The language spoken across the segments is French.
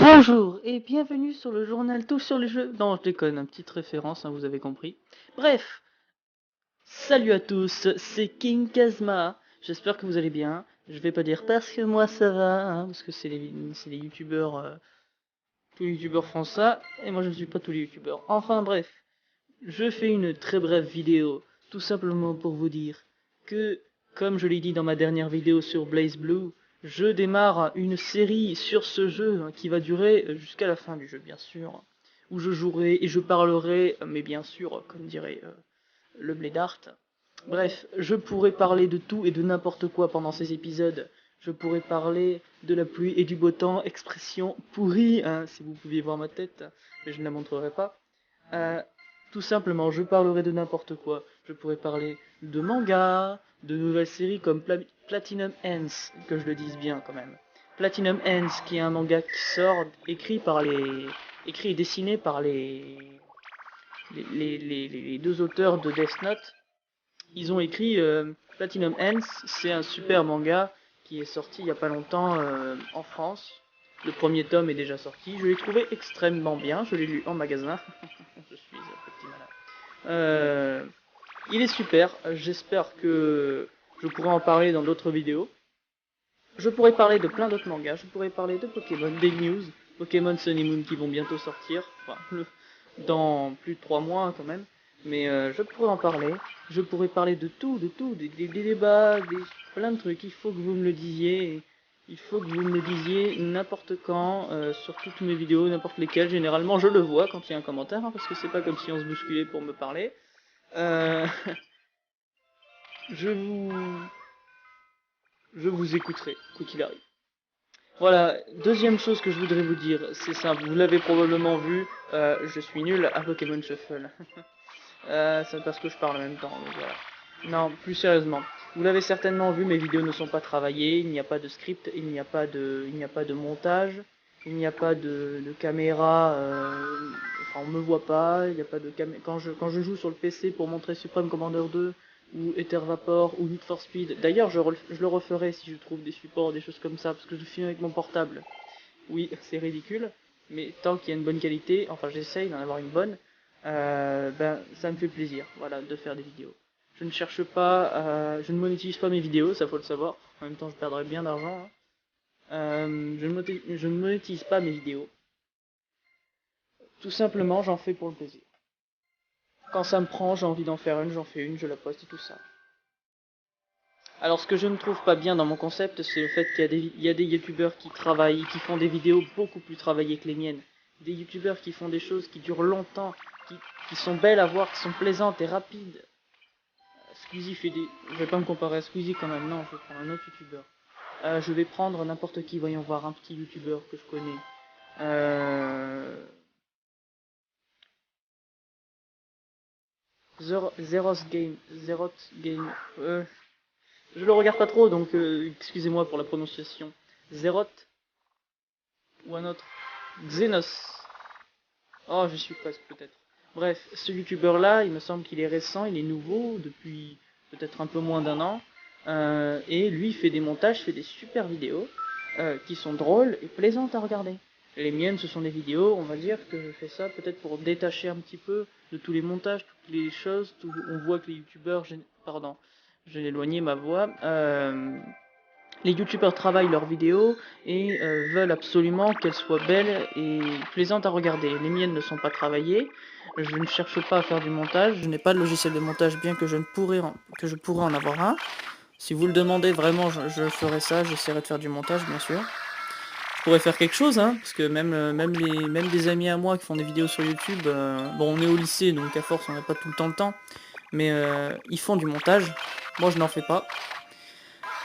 Bonjour et bienvenue sur le journal Tout sur les jeux. Non, je déconne, une petite référence, hein, vous avez compris. Bref, salut à tous, c'est King Kazma. J'espère que vous allez bien. Je vais pas dire parce que moi ça va, hein, parce que c'est les youtubeurs, tous les youtubeurs font ça, et moi je ne suis pas tous les youtubeurs. Enfin bref, je fais une très brève vidéo, tout simplement pour vous dire que, comme je l'ai dit dans ma dernière vidéo sur Blaze Blue, je démarre une série sur ce jeu qui va durer jusqu'à la fin du jeu, bien sûr, où je jouerai et je parlerai, mais bien sûr, comme dirait le Blédart. Bref, je pourrais parler de tout et de n'importe quoi pendant ces épisodes. Je pourrais parler de la pluie et du beau temps, expression pourrie, hein, si vous pouviez voir ma tête, mais je ne la montrerai pas. Euh, Tout simplement, je parlerai de n'importe quoi. Je pourrais parler de manga, de nouvelles séries comme Platinum Ends, que je le dise bien quand même. Platinum Ends, qui est un manga qui sort, écrit et dessiné par les deux auteurs de Death Note. Ils ont écrit Platinum Ends, c'est un super manga qui est sorti il y a pas longtemps en France. Le premier tome est déjà sorti. Je l'ai trouvé extrêmement bien. Je l'ai lu en magasin. Je suis un petit malade. Il est super. J'espère que je pourrai en parler dans d'autres vidéos. Je pourrais parler de plein d'autres mangas. Je pourrais parler de Pokémon, des news, Pokémon Sun et Moon qui vont bientôt sortir. Enfin, dans plus de 3 mois quand même. Mais je pourrais en parler. Je pourrais parler de tout, des débats, plein de trucs. Il faut que vous me le disiez. Il faut que vous me le disiez n'importe quand, sur toutes mes vidéos, n'importe lesquelles. Généralement, je le vois quand il y a un commentaire, hein, parce que c'est pas comme si on se bousculait pour me parler. Euh, je vous... Je vous écouterai, quoi qu'il arrive. Voilà, deuxième chose que je voudrais vous dire, c'est simple, vous l'avez probablement vu, je suis nul à Pokémon Shuffle. C'est parce que je parle en même temps, donc voilà. Non, plus sérieusement, vous l'avez certainement vu, mes vidéos ne sont pas travaillées, il n'y a pas de script, il n'y a pas de montage, il n'y a pas de caméra, enfin on me voit pas, il n'y a pas de caméra. Quand je joue sur le PC pour montrer Supreme Commander 2, ou Ether Vapor, ou Need for Speed, d'ailleurs je le referai si je trouve des supports, des choses comme ça, parce que je filme avec mon portable. Oui, c'est ridicule, mais tant qu'il y a une bonne qualité, enfin j'essaye d'en avoir une bonne, ben ça me fait plaisir, voilà, de faire des vidéos. Je ne cherche pas, je ne monétise pas mes vidéos, ça faut le savoir. En même temps, je perdrais bien d'argent, hein. Je ne monétise pas mes vidéos. Tout simplement, j'en fais pour le plaisir. Quand ça me prend, j'ai envie d'en faire une, j'en fais une, je la poste et tout ça. Alors, ce que je ne trouve pas bien dans mon concept, c'est le fait qu'il y a des youtubeurs qui travaillent, qui font des vidéos beaucoup plus travaillées que les miennes. Des youtubeurs qui font des choses qui durent longtemps, qui sont belles à voir, qui sont plaisantes et rapides. Squeezie fait des... Je vais pas me comparer à Squeezie quand même, non, je vais prendre un autre youtubeur. Je vais prendre n'importe qui, voyons voir, un petit youtubeur que je connais. Zeroth Game. Je le regarde pas trop, donc excusez-moi pour la prononciation. Zeroth ou un autre. Xenos. Oh, je suis presque peut-être. Bref, ce youtubeur là, il me semble qu'il est récent, il est nouveau, depuis peut-être un peu moins d'un an. Et lui, il fait des montages, fait des super vidéos qui sont drôles et plaisantes à regarder. Les miennes, ce sont des vidéos, on va dire que je fais ça peut-être pour détacher un petit peu de tous les montages, toutes les choses. On voit que les youtubeurs, pardon, j'ai éloigné ma voix. Les youtubeurs travaillent leurs vidéos et veulent absolument qu'elles soient belles et plaisantes à regarder. Les miennes ne sont pas travaillées, je ne cherche pas à faire du montage, je n'ai pas de logiciel de montage bien que je pourrais en avoir un. Si vous le demandez vraiment, je ferai ça, j'essaierai de faire du montage bien sûr. Je pourrais faire quelque chose, hein, parce que même des amis à moi qui font des vidéos sur YouTube, bon on est au lycée donc à force on n'a pas tout le temps, mais ils font du montage, moi je n'en fais pas.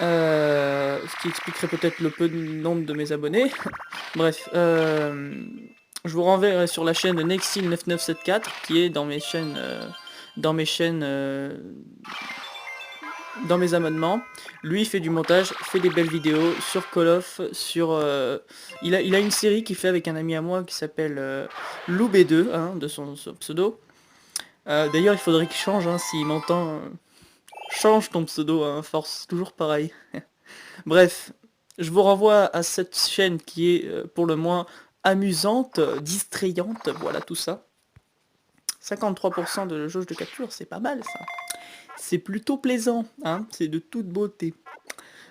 Ce qui expliquerait peut-être le peu de nombre de mes abonnés. Bref, je vous renverrai sur la chaîne Nexil9974 qui est dans mes chaînes, dans mes chaînes, dans mes abonnements. Lui il fait du montage, fait des belles vidéos sur Call of, sur, il a une série qu'il fait avec un ami à moi qui s'appelle LouB2, hein, de son pseudo. D'ailleurs il faudrait qu'il change, hein, s'il m'entend. Change ton pseudo, hein, force, toujours pareil. Bref, je vous renvoie à cette chaîne qui est pour le moins amusante, distrayante, voilà tout ça. 53% de jauge de capture, c'est pas mal ça. C'est plutôt plaisant, hein, c'est de toute beauté.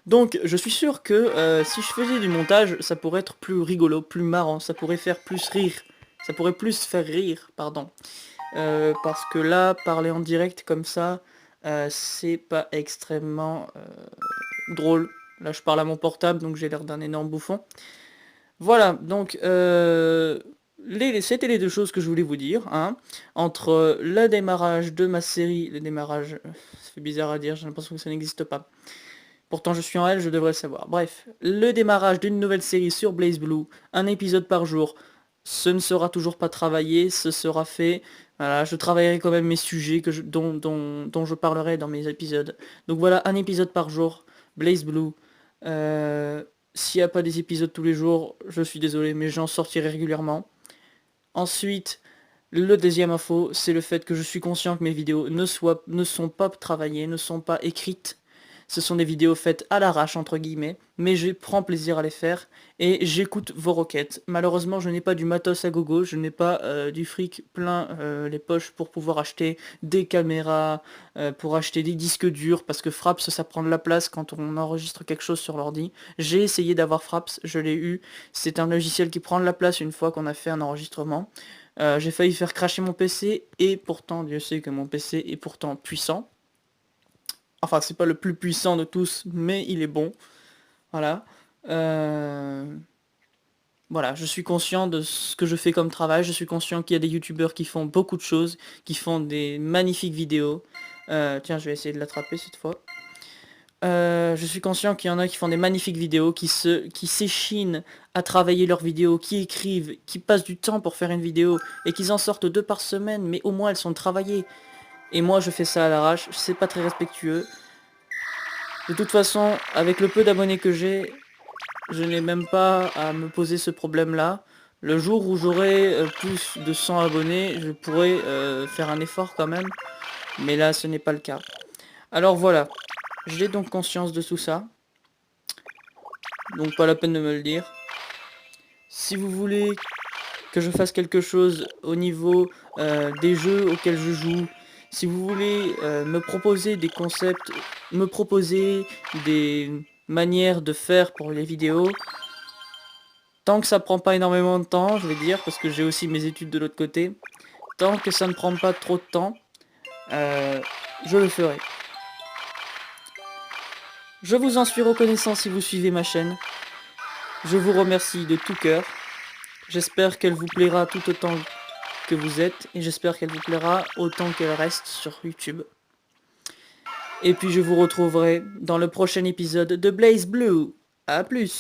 Donc je suis sûr que si je faisais du montage, ça pourrait être plus rigolo, plus marrant, ça pourrait faire plus rire. Ça pourrait plus faire rire, pardon. Parce que là, parler en direct comme ça, c'est pas extrêmement drôle. Là, je parle à mon portable, donc j'ai l'air d'un énorme bouffon. Voilà, donc c'était les deux choses que je voulais vous dire. Hein. Entre le démarrage de ma série, le démarrage, ça fait bizarre à dire, j'ai l'impression que ça n'existe pas. Pourtant je suis en L, je devrais le savoir. Bref, le démarrage d'une nouvelle série sur Blaze Blue, un épisode par jour. Ce ne sera toujours pas travaillé, ce sera fait. Voilà, je travaillerai quand même mes sujets dont je parlerai dans mes épisodes. Donc voilà, un épisode par jour, Blaze Blue. S'il n'y a pas des épisodes tous les jours, je suis désolé, mais j'en sortirai régulièrement. Ensuite, le deuxième info, c'est le fait que je suis conscient que mes vidéos ne sont pas travaillées, ne sont pas écrites. Ce sont des vidéos faites à l'arrache, entre guillemets, mais je prends plaisir à les faire et j'écoute vos requêtes. Malheureusement, je n'ai pas du matos à gogo, je n'ai pas du fric plein les poches pour pouvoir acheter des caméras, pour acheter des disques durs, parce que Fraps, ça prend de la place quand on enregistre quelque chose sur l'ordi. J'ai essayé d'avoir Fraps, je l'ai eu. C'est un logiciel qui prend de la place une fois qu'on a fait un enregistrement. J'ai failli faire cracher mon PC, et pourtant, Dieu sait que mon PC est pourtant puissant. Enfin, c'est pas le plus puissant de tous, mais il est bon. Voilà. Voilà, je suis conscient de ce que je fais comme travail. Je suis conscient qu'il y a des youtubeurs qui font beaucoup de choses, qui font des magnifiques vidéos. Tiens, je vais essayer de l'attraper cette fois. Je suis conscient qu'il y en a qui font des magnifiques vidéos, qui s'échinent à travailler leurs vidéos, qui écrivent, qui passent du temps pour faire une vidéo, et qu'ils en sortent 2 par semaine, mais au moins elles sont travaillées. Et moi je fais ça à l'arrache, c'est pas très respectueux. De toute façon, avec le peu d'abonnés que j'ai, je n'ai même pas à me poser ce problème-là. Le jour où j'aurai plus de 100 abonnés, je pourrai faire un effort quand même. Mais là, ce n'est pas le cas. Alors voilà, j'ai donc conscience de tout ça. Donc pas la peine de me le dire. Si vous voulez que je fasse quelque chose au niveau des jeux auxquels je joue, si vous voulez me proposer des concepts, me proposer des manières de faire pour les vidéos, tant que ça prend pas énormément de temps, je vais dire, parce que j'ai aussi mes études de l'autre côté, tant que ça ne prend pas trop de temps, je le ferai. Je vous en suis reconnaissant si vous suivez ma chaîne. Je vous remercie de tout cœur. J'espère qu'elle vous plaira tout autant que vous êtes, et j'espère qu'elle vous plaira autant qu'elle reste sur YouTube. Et puis je vous retrouverai dans le prochain épisode de Blaze Blue. A plus!